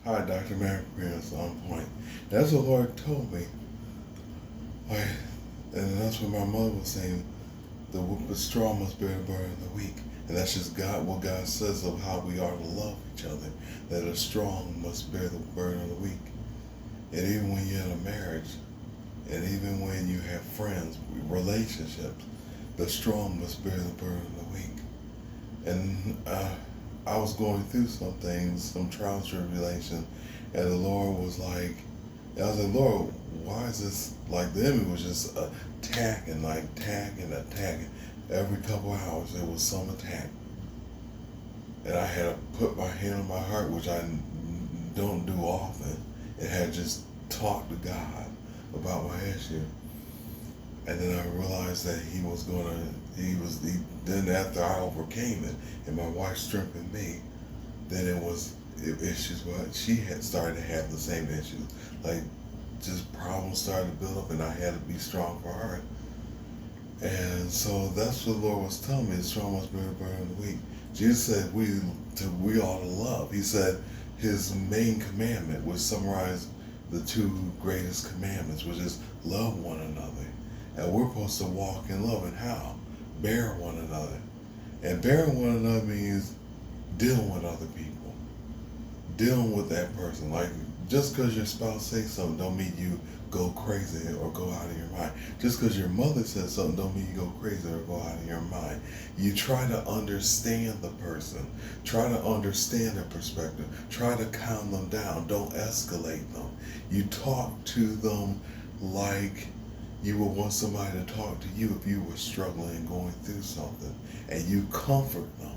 Hi, Dr. Mary Primous on point. That's what the Lord told me. Like, and that's what my mother was saying. The strong must bear the burden of the weak. And that's just God, what God says of how we are to love each other. That the strong must bear the burden of the weak. And even when you're in a marriage, and even when you have friends, relationships, the strong must bear the burden of the weak. And I was going through some things, some trials, tribulation, and the Lord was like, I was like, Lord, why is this like the enemy was just attacking, like attacking. Every couple of hours there was some attack, and I had to put my hand on my heart, which I don't do often, and had just talked to God about my issue. And then I realized that then after I overcame it, and my wife strengthened me, then it was issues, but she had started to have the same issues. Like, just problems started to build up, and I had to be strong for her. And so that's what the Lord was telling me: the strong must bear the burden of the weak. Jesus said we ought to love. He said his main commandment was summarize the two greatest commandments, which is love one another. And we're supposed to walk in love. And how? Bear one another. And bearing one another means dealing with other people, dealing with that person. Like, just because your spouse says something don't mean you go crazy or go out of your mind. Just because your mother says something don't mean you go crazy or go out of your mind. You try to understand the person. Try to understand their perspective. Try to calm them down. Don't escalate them. You talk to them like you would want somebody to talk to you if you were struggling and going through something. And you comfort them.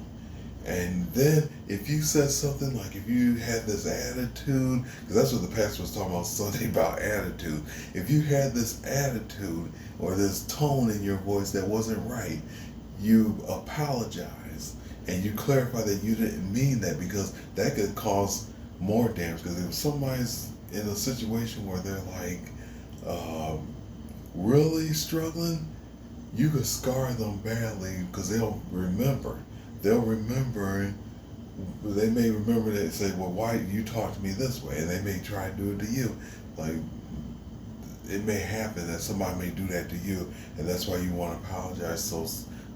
And then if you said something like, if you had this attitude, because that's what the pastor was talking about Sunday about attitude. If you had this attitude or this tone in your voice that wasn't right, you apologize and you clarify that you didn't mean that, because that could cause more damage. Because if somebody's in a situation where they're like really struggling, you could scar them badly, because they'll remember. They'll remember. They may remember that and say, "Well, why you talk to me this way?" And they may try to do it to you. Like, it may happen that somebody may do that to you, and that's why you want to apologize. So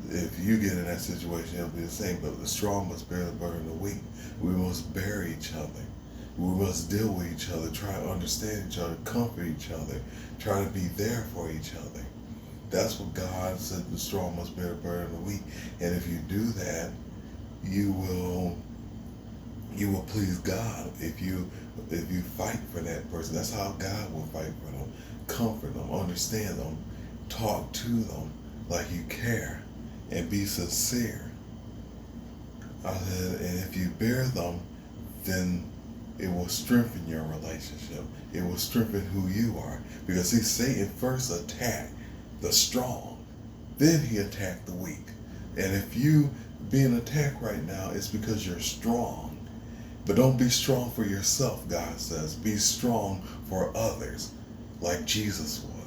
if you get in that situation, it'll be the same. But the strong must bear the burden of the weak. We must bear each other. We must deal with each other. Try to understand each other. Comfort each other. Try to be there for each other. That's what God said: the strong must bear the burden of the weak. And if you do that, you will please God. If you fight for that person, that's how God will fight for them. Comfort them, understand them, talk to them like you care, and be sincere. I said, and if you bear them, then it will strengthen your relationship. It will strengthen who you are. Because see, Satan first attacked the strong, then he attacked the weak. And if you being attacked right now, it's because you're strong. But don't be strong for yourself, God says. Be strong for others, like Jesus was.